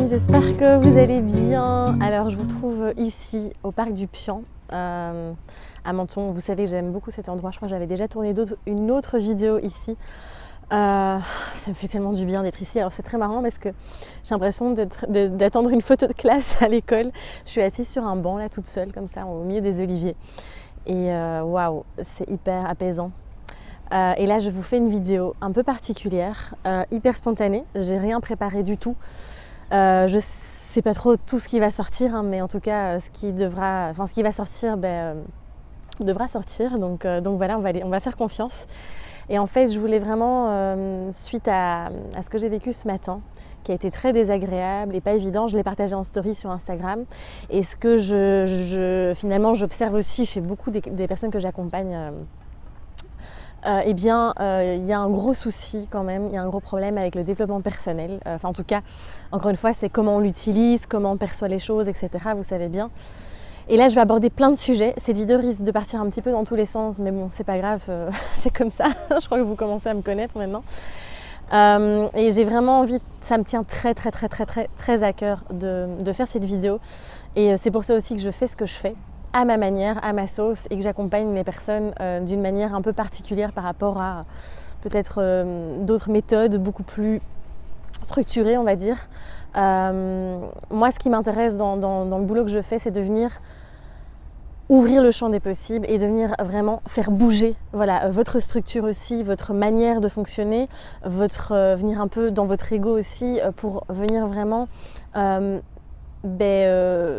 amis, j'espère que vous allez bien. Alors je vous retrouve ici au parc du Pian à Menton. Vous savez que j'aime beaucoup cet endroit, je crois que j'avais déjà tourné une autre vidéo ici. Ça me fait tellement du bien d'être ici. Alors c'est très marrant parce que j'ai l'impression d'attendre une photo de classe à l'école. Je suis assise sur un banc là toute seule comme ça au milieu des oliviers. Et waouh, c'est hyper apaisant. Et là je vous fais une vidéo un peu particulière, hyper spontanée, j'ai rien préparé du tout. Je sais pas trop tout ce qui va sortir, hein, mais en tout cas ce qui va sortir devra sortir, donc voilà, on va faire confiance. Et en fait je voulais vraiment, suite à ce que j'ai vécu ce matin, qui a été très désagréable et pas évident, je l'ai partagé en story sur Instagram, et ce que finalement j'observe aussi chez beaucoup des personnes que j'accompagne, il y a un gros souci quand même, il y a un gros problème avec le développement personnel. En tout cas, encore une fois, c'est comment on l'utilise, comment on perçoit les choses, etc. Vous savez bien. Et là, je vais aborder plein de sujets. Cette vidéo risque de partir un petit peu dans tous les sens, mais bon, c'est pas grave, c'est comme ça. Je crois que vous commencez à me connaître maintenant. Et j'ai vraiment envie, ça me tient très à cœur de faire cette vidéo. Et c'est pour ça aussi que je fais ce que je fais, à ma manière, à ma sauce, et que j'accompagne les personnes d'une manière un peu particulière par rapport à peut-être d'autres méthodes beaucoup plus structurées, on va dire. Moi, ce qui m'intéresse dans le boulot que je fais, c'est de venir ouvrir le champ des possibles et de venir vraiment faire bouger votre structure aussi, votre manière de fonctionner, venir un peu dans votre ego aussi pour venir vraiment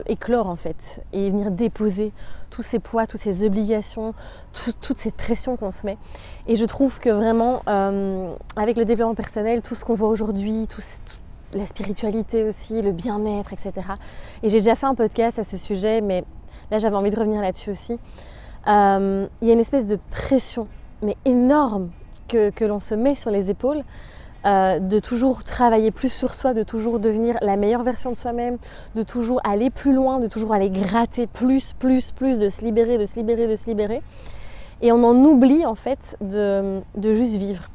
éclore en fait, et venir déposer tous ces poids, toutes ces obligations, toute cette pression qu'on se met. Et je trouve que vraiment avec le développement personnel, tout ce qu'on voit aujourd'hui, la spiritualité aussi, le bien-être, etc. Et j'ai déjà fait un podcast à ce sujet, mais là j'avais envie de revenir là-dessus aussi. Il y a une espèce de pression, mais énorme, que l'on se met sur les épaules, de toujours travailler plus sur soi, de toujours devenir la meilleure version de soi-même, de toujours aller plus loin, de toujours aller gratter plus, de se libérer. Et on en oublie en fait de juste vivre.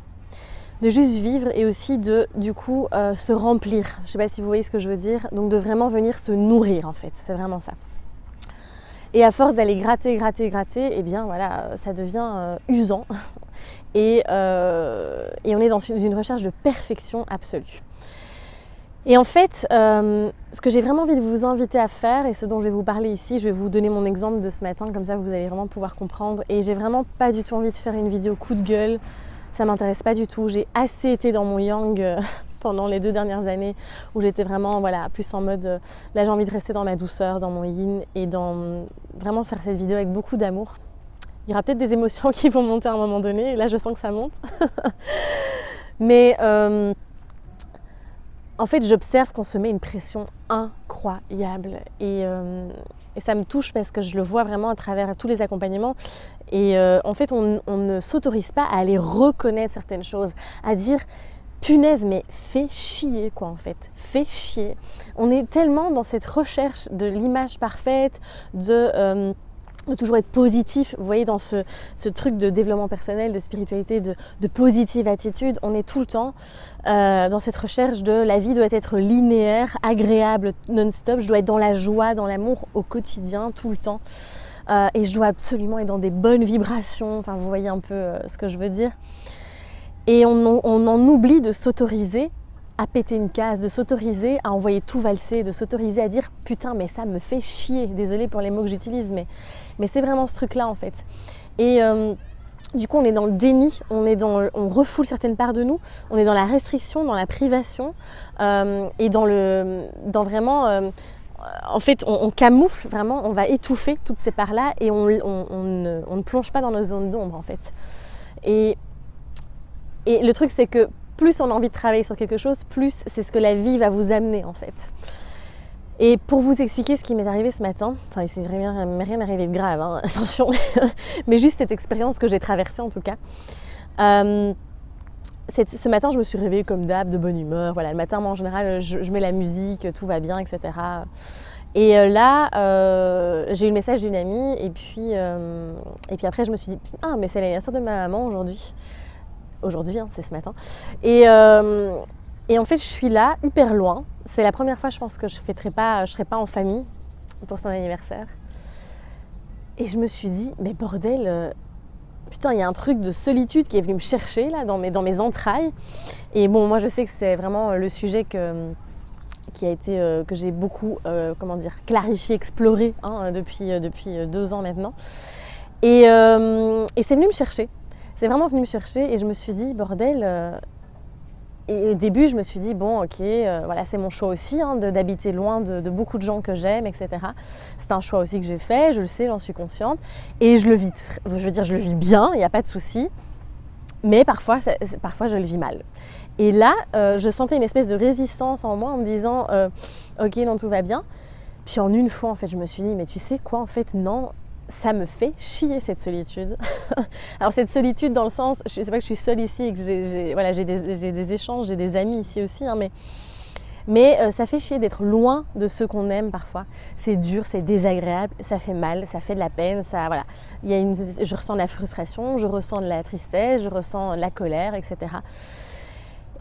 De juste vivre et aussi de, du coup, se remplir. Je ne sais pas si vous voyez ce que je veux dire. Donc de vraiment venir se nourrir en fait, c'est vraiment ça. Et à force d'aller gratter, eh bien voilà, ça devient usant. Et on est dans une recherche de perfection absolue. Et en fait, ce que j'ai vraiment envie de vous inviter à faire, et ce dont je vais vous parler ici, je vais vous donner mon exemple de ce matin, comme ça vous allez vraiment pouvoir comprendre. Et j'ai vraiment pas du tout envie de faire une vidéo coup de gueule, ça m'intéresse pas du tout. J'ai assez été dans mon yang pendant les 2 dernières années, où j'étais vraiment plus en mode, là j'ai envie de rester dans ma douceur, dans mon yin, et dans vraiment faire cette vidéo avec beaucoup d'amour. Il y aura peut-être des émotions qui vont monter à un moment donné, et là je sens que ça monte. Mais en fait j'observe qu'on se met une pression incroyable, et ça me touche parce que je le vois vraiment à travers tous les accompagnements. Et en fait on ne s'autorise pas à aller reconnaître certaines choses, à dire punaise, mais fais chier quoi en fait, fais chier. On est tellement dans cette recherche de l'image parfaite, de toujours être positif, vous voyez, dans ce truc de développement personnel, de spiritualité, de positive attitude, on est tout le temps dans cette recherche de la vie doit être linéaire, agréable, non-stop, je dois être dans la joie, dans l'amour au quotidien, tout le temps, et je dois absolument être dans des bonnes vibrations, enfin vous voyez un peu ce que je veux dire. Et on en oublie de s'autoriser à péter une case, de s'autoriser à envoyer tout valser, de s'autoriser à dire putain mais ça me fait chier, désolée pour les mots que j'utilise, mais c'est vraiment ce truc là en fait. Et du coup on est dans le déni, on refoule certaines parts de nous, on est dans la restriction, dans la privation, et dans vraiment en fait on camoufle vraiment, on va étouffer toutes ces parts là, et on ne plonge pas dans nos zones d'ombre en fait. Et le truc c'est que plus on a envie de travailler sur quelque chose, plus c'est ce que la vie va vous amener en fait. Et pour vous expliquer ce qui m'est arrivé ce matin, enfin il m'est rien arrivé de grave, hein, attention, mais juste cette expérience que j'ai traversée en tout cas. Ce matin je me suis réveillée comme d'hab, de bonne humeur, le matin moi en général je mets la musique, tout va bien, etc. Et là j'ai eu le message d'une amie, et puis après je me suis dit ah mais c'est l'anniversaire de ma maman aujourd'hui, hein, c'est ce matin. Et Et en fait, je suis là, hyper loin. C'est la première fois, je pense, que je ne serai pas en famille pour son anniversaire. Et je me suis dit, mais bordel, putain, il y a un truc de solitude qui est venu me chercher là, dans mes entrailles. Et bon, moi, je sais que c'est vraiment le sujet que j'ai beaucoup clarifié, exploré depuis 2 ans maintenant. Et c'est venu me chercher. C'est vraiment venu me chercher et je me suis dit, bordel. Et au début, je me suis dit, bon, ok, voilà, c'est mon choix aussi d'habiter loin de beaucoup de gens que j'aime, etc. C'est un choix aussi que j'ai fait, je le sais, j'en suis consciente. Et je le vis bien, il n'y a pas de souci. Mais parfois, je le vis mal. Et là, je sentais une espèce de résistance en moi en me disant, ok, non, tout va bien. Puis en une fois, en fait, je me suis dit, mais tu sais quoi, en fait, non, ça me fait chier cette solitude. Alors cette solitude dans le sens, c'est pas que je suis seule ici et que j'ai des échanges, j'ai des amis ici aussi, mais ça fait chier d'être loin de ceux qu'on aime parfois. C'est dur, c'est désagréable, ça fait mal, ça fait de la peine, voilà. Je ressens de la frustration, je ressens de la tristesse, je ressens de la colère, etc.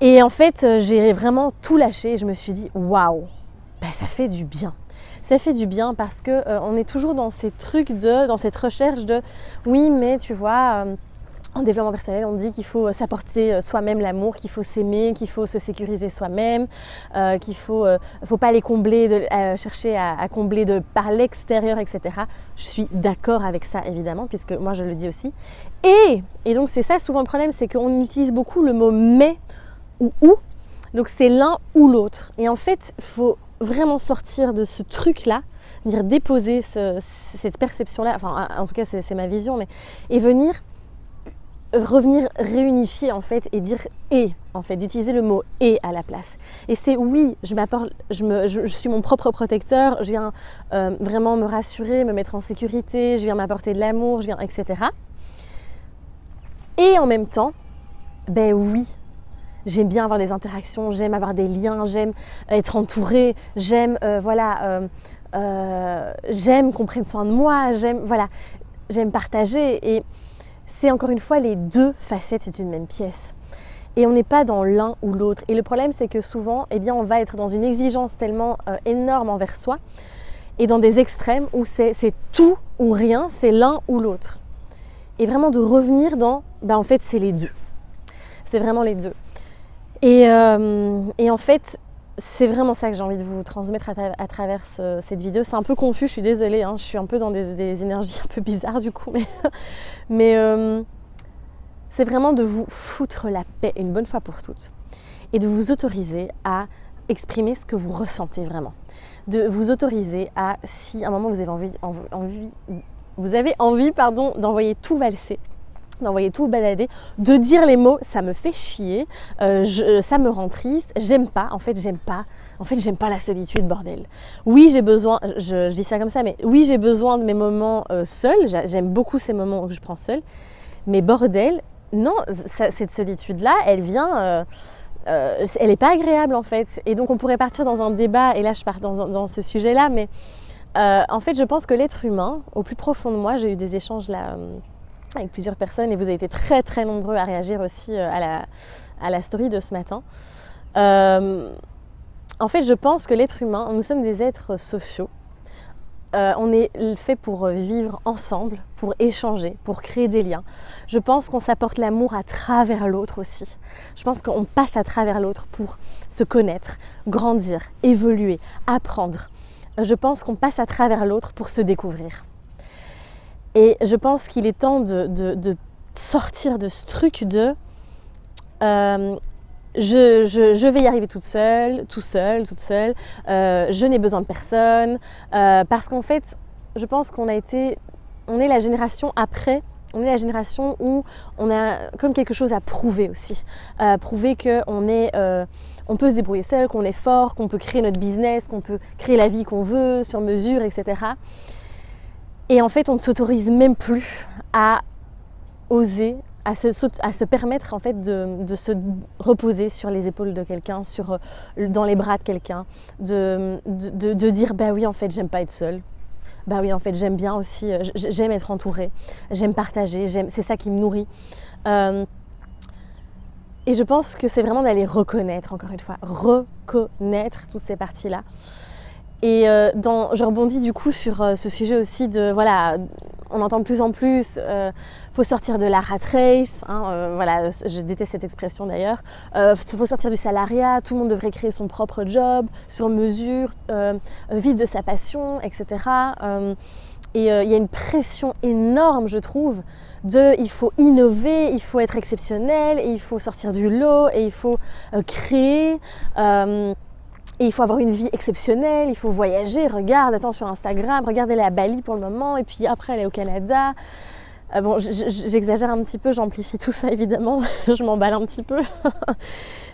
Et en fait, j'ai vraiment tout lâché et je me suis dit, waouh, ça fait du bien. Ça fait du bien parce qu'on est toujours dans ces trucs dans cette recherche de oui, mais tu vois, en développement personnel, on dit qu'il faut s'apporter soi-même l'amour, qu'il faut s'aimer, qu'il faut se sécuriser soi-même, qu'il faut pas aller combler, chercher à combler par l'extérieur, etc. Je suis d'accord avec ça, évidemment, puisque moi je le dis aussi. Et donc c'est ça souvent le problème, c'est qu'on utilise beaucoup le mot mais ou. Donc c'est l'un ou l'autre. Et en fait, il faut vraiment sortir de ce truc-là, venir déposer cette perception-là, enfin en tout cas c'est ma vision, et revenir réunifier en fait et dire et en fait, d'utiliser le mot et à la place. Et c'est oui, je suis mon propre protecteur, je viens vraiment me rassurer, me mettre en sécurité, je viens m'apporter de l'amour, etc. Et en même temps, ben oui, j'aime bien avoir des interactions, j'aime avoir des liens, j'aime être entourée, j'aime qu'on prenne soin de moi, j'aime partager. Et c'est encore une fois les deux facettes d'une même pièce. Et on n'est pas dans l'un ou l'autre. Et le problème, c'est que souvent, on va être dans une exigence tellement énorme envers soi et dans des extrêmes où c'est tout ou rien, c'est l'un ou l'autre. Et vraiment de revenir dans, en fait, c'est les deux. C'est vraiment les deux. Et en fait, c'est vraiment ça que j'ai envie de vous transmettre à travers cette vidéo. C'est un peu confus, je suis désolée, je suis un peu dans des énergies un peu bizarres du coup, mais c'est vraiment de vous foutre la paix une bonne fois pour toutes et de vous autoriser à exprimer ce que vous ressentez vraiment. De vous autoriser à, si à un moment vous avez envie d'envoyer tout valser, d'envoyer tout balader, de dire les mots, ça me fait chier, ça me rend triste, j'aime pas la solitude, bordel. Oui, j'ai besoin, je dis ça comme ça, mais oui, j'ai besoin de mes moments seuls, j'aime beaucoup ces moments que je prends seule, mais bordel, non, cette solitude-là, elle vient, elle n'est pas agréable en fait. Et donc on pourrait partir dans un débat, et là je pars dans ce sujet-là, mais en fait je pense que l'être humain, au plus profond de moi, j'ai eu des échanges là avec plusieurs personnes et vous avez été très très nombreux à réagir aussi à la story de ce matin. En fait, je pense que l'être humain, nous sommes des êtres sociaux. On est fait pour vivre ensemble, pour échanger, pour créer des liens. Je pense qu'on s'apporte l'amour à travers l'autre aussi. Je pense qu'on passe à travers l'autre pour se connaître, grandir, évoluer, apprendre. Je pense qu'on passe à travers l'autre pour se découvrir. Et je pense qu'il est temps de sortir de ce truc de je vais y arriver toute seule, je n'ai besoin de personne. Parce qu'en fait, je pense on est la génération après, on est la génération où on a comme quelque chose à prouver aussi. Prouver on peut se débrouiller seul, qu'on est fort, qu'on peut créer notre business, qu'on peut créer la vie qu'on veut, sur mesure, etc. Et en fait, on ne s'autorise même plus à oser, à se permettre en fait de se reposer sur les épaules de quelqu'un, dans les bras de quelqu'un, de dire bah oui en fait j'aime pas être seule, bah oui en fait j'aime bien aussi, j'aime être entourée, j'aime partager, c'est ça qui me nourrit. Et je pense que c'est vraiment d'aller reconnaître, encore une fois, reconnaître toutes ces parties-là. Et je rebondis du coup sur ce sujet aussi de, voilà, on entend de plus en plus, faut sortir de la rat race, hein, voilà, je déteste cette expression d'ailleurs, faut sortir du salariat, tout le monde devrait créer son propre job, sur mesure, vivre de sa passion, etc. Il y a une pression énorme, je trouve, il faut innover, il faut être exceptionnel, et il faut sortir du lot, et il faut créer... Et il faut avoir une vie exceptionnelle, il faut voyager, regarde, attends sur Instagram, regarde elle est à Bali pour le moment, et puis après elle est au Canada. Bon, j'exagère un petit peu, j'amplifie tout ça évidemment, je m'emballe un petit peu.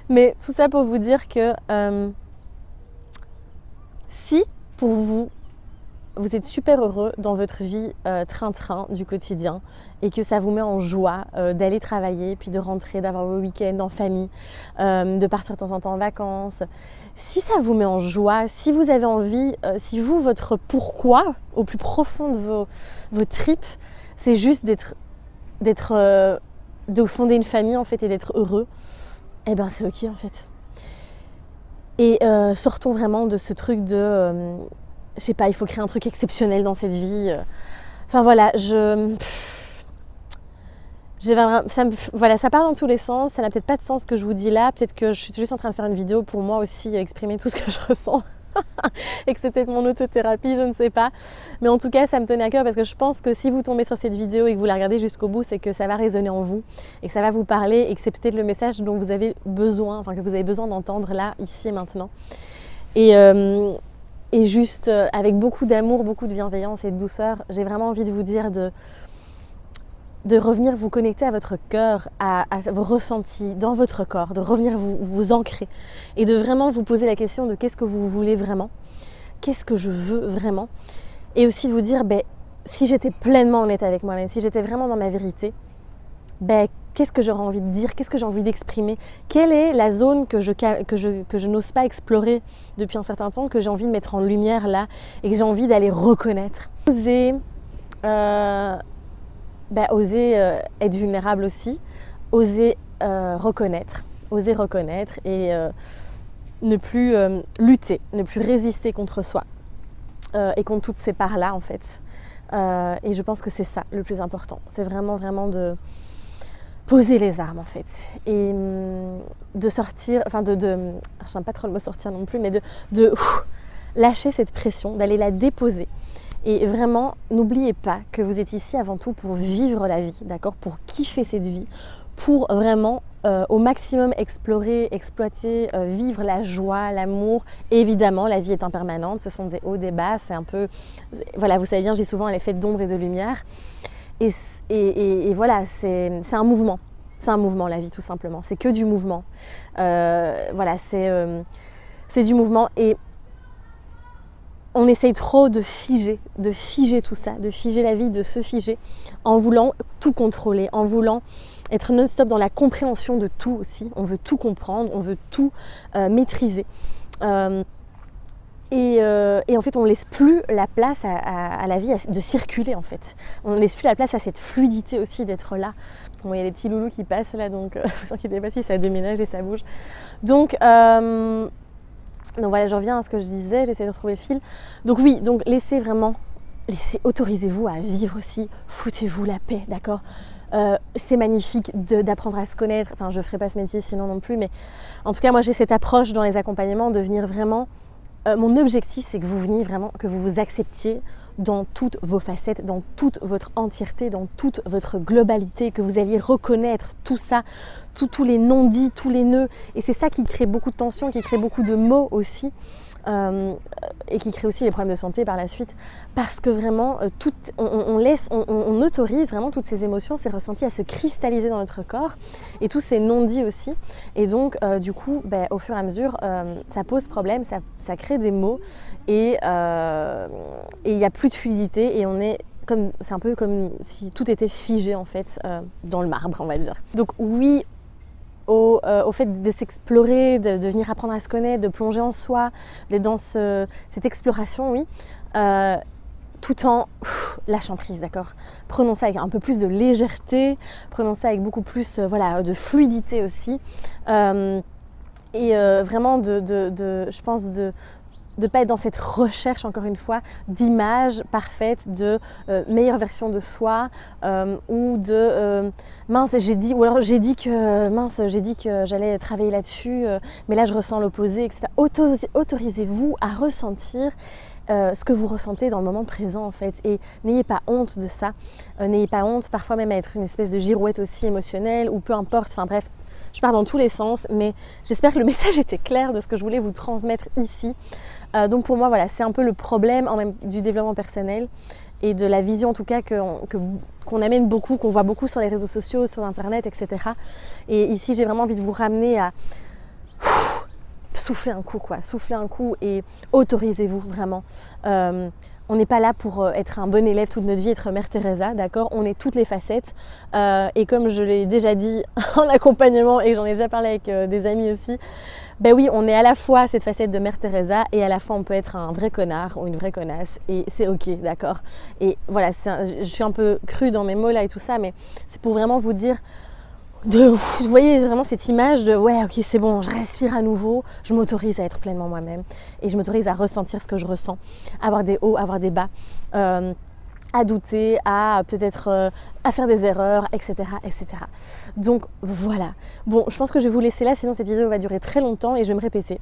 Mais tout ça pour vous dire que si pour vous êtes super heureux dans votre vie train-train du quotidien et que ça vous met en joie d'aller travailler, puis de rentrer, d'avoir vos week-ends en famille, de partir de temps en temps en vacances. Si ça vous met en joie, si vous avez envie, si vous, votre pourquoi au plus profond de vos tripes, c'est juste de fonder une famille en fait et d'être heureux, eh ben c'est ok en fait. Et sortons vraiment de ce truc de... je sais pas, il faut créer un truc exceptionnel dans cette vie. Enfin voilà, voilà, ça part dans tous les sens, ça n'a peut-être pas de sens ce que je vous dis là, peut-être que je suis juste en train de faire une vidéo pour moi aussi exprimer tout ce que je ressens et que c'est peut-être mon autothérapie, je ne sais pas. Mais en tout cas, ça me tenait à cœur parce que je pense que si vous tombez sur cette vidéo et que vous la regardez jusqu'au bout, c'est que ça va résonner en vous et que ça va vous parler et que c'est peut-être le message dont vous avez besoin, enfin que vous avez besoin d'entendre là, ici et maintenant. Et juste avec beaucoup d'amour, beaucoup de bienveillance et de douceur, j'ai vraiment envie de vous dire de revenir vous connecter à votre cœur, à vos ressentis dans votre corps, de revenir vous ancrer et de vraiment vous poser la question de qu'est-ce que vous voulez vraiment, qu'est-ce que je veux vraiment, et aussi de vous dire si j'étais pleinement honnête avec moi-même, si j'étais vraiment dans ma vérité, qu'est-ce que j'aurais envie de dire, qu'est-ce que j'ai envie d'exprimer, quelle est la zone que je n'ose pas explorer depuis un certain temps, que j'ai envie de mettre en lumière là et que j'ai envie d'aller reconnaître. Oser être vulnérable aussi, oser reconnaître et ne plus lutter, ne plus résister contre soi et contre toutes ces parts-là en fait. Et je pense que c'est ça le plus important, c'est vraiment de poser les armes en fait et de sortir, j'aime pas trop le mot sortir non plus, mais de lâcher cette pression, d'aller la déposer. Et vraiment, n'oubliez pas que vous êtes ici avant tout pour vivre la vie, d'accord ? Pour kiffer cette vie, pour vraiment au maximum explorer, exploiter, vivre la joie, l'amour. Et évidemment, la vie est impermanente, ce sont des hauts, des bas, c'est un peu... Voilà, vous savez bien, j'ai souvent les faits d'ombre et de lumière. Et voilà, c'est un mouvement. C'est un mouvement, la vie, tout simplement. C'est que du mouvement. Voilà, c'est du mouvement. Et on essaye trop de figer tout ça, de figer la vie, de se figer, en voulant tout contrôler, en voulant être non-stop dans la compréhension de tout aussi. On veut tout comprendre, on veut tout maîtriser. Et en fait, on ne laisse plus la place à la vie de circuler en fait. On ne laisse plus la place à cette fluidité aussi d'être là. Bon, il y a des petits loulous qui passent là, donc vous inquiétez pas si ça déménage et ça bouge. Donc voilà, je reviens à ce que je disais, j'essaie de retrouver le fil. Donc oui, autorisez-vous à vivre aussi, foutez-vous la paix, d'accord ? C'est magnifique d'apprendre à se connaître, enfin je ne ferai pas ce métier sinon non plus, mais en tout cas moi j'ai cette approche dans les accompagnements de venir vraiment, mon objectif c'est que vous veniez vraiment, que vous vous acceptiez dans toutes vos facettes, dans toute votre entièreté, dans toute votre globalité, que vous alliez reconnaître tout ça, tous les non-dits, tous les nœuds. Et c'est ça qui crée beaucoup de tensions, qui crée beaucoup de mots aussi, et qui crée aussi les problèmes de santé par la suite. Parce que vraiment, on autorise vraiment toutes ces émotions, ces ressentis à se cristalliser dans notre corps, et tous ces non-dits aussi. Et donc, du coup, au fur et à mesure, ça pose problème, ça crée des mots, et il n'y a plus de fluidité, et c'est un peu comme si tout était figé en fait dans le marbre, on va dire. Donc oui, au fait de s'explorer, de venir apprendre à se connaître, de plonger en soi, d'être dans cette exploration, oui. tout en lâchant prise, d'accord? Prenons ça avec un peu plus de légèreté, prenons ça avec beaucoup plus voilà, de fluidité aussi. Vraiment je pense de ne pas être dans cette recherche, encore une fois, d'image parfaite, de meilleure version de soi, ou de mince, j'ai dit que j'allais travailler là-dessus, mais là je ressens l'opposé, etc. Autorisez-vous à ressentir ce que vous ressentez dans le moment présent en fait, et n'ayez pas honte de ça, n'ayez pas honte parfois même à être une espèce de girouette aussi émotionnelle, ou peu importe, enfin bref, je pars dans tous les sens, mais j'espère que le message était clair de ce que je voulais vous transmettre ici. Donc pour moi, voilà, c'est un peu le problème du développement personnel et de la vision en tout cas qu'on amène beaucoup, qu'on voit beaucoup sur les réseaux sociaux, sur internet, etc. Et ici, j'ai vraiment envie de vous ramener à souffler un coup et autorisez-vous vraiment. On n'est pas là pour être un bon élève toute notre vie, être Mère Teresa, d'accord? On est toutes les facettes. Et comme je l'ai déjà dit en accompagnement et j'en ai déjà parlé avec des amis aussi, ben oui, on est à la fois cette facette de Mère Teresa et à la fois on peut être un vrai connard ou une vraie connasse et c'est ok, d'accord? Et voilà, je suis un peu crue dans mes mots là et tout ça, mais c'est pour vraiment vous dire, vous voyez vraiment cette image de ouais, ok, c'est bon, je respire à nouveau, je m'autorise à être pleinement moi-même et je m'autorise à ressentir ce que je ressens, avoir des hauts, avoir des bas, à douter, à peut-être à faire des erreurs, etc., etc. Donc voilà. Bon, je pense que je vais vous laisser là, sinon cette vidéo va durer très longtemps et je vais me répéter.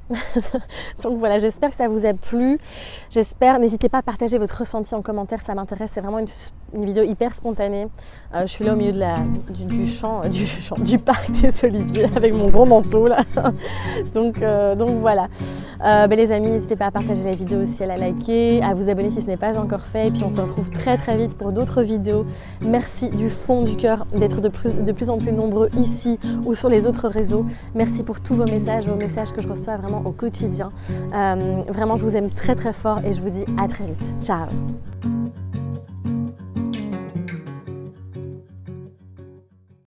Donc voilà, j'espère que ça vous a plu. N'hésitez pas à partager votre ressenti en commentaire, ça m'intéresse. C'est vraiment une vidéo hyper spontanée. Je suis là au milieu du parc des Oliviers avec mon gros manteau là. donc voilà. Les amis, n'hésitez pas à partager la vidéo si elle a liké, à vous abonner si ce n'est pas encore fait. Et puis on se retrouve très très vite pour d'autres vidéos. Merci du fond du cœur d'être de plus en plus nombreux ici ou sur les autres réseaux. Merci pour tous vos messages que je reçois vraiment au quotidien. Vraiment, je vous aime très très fort et je vous dis à très vite. Ciao!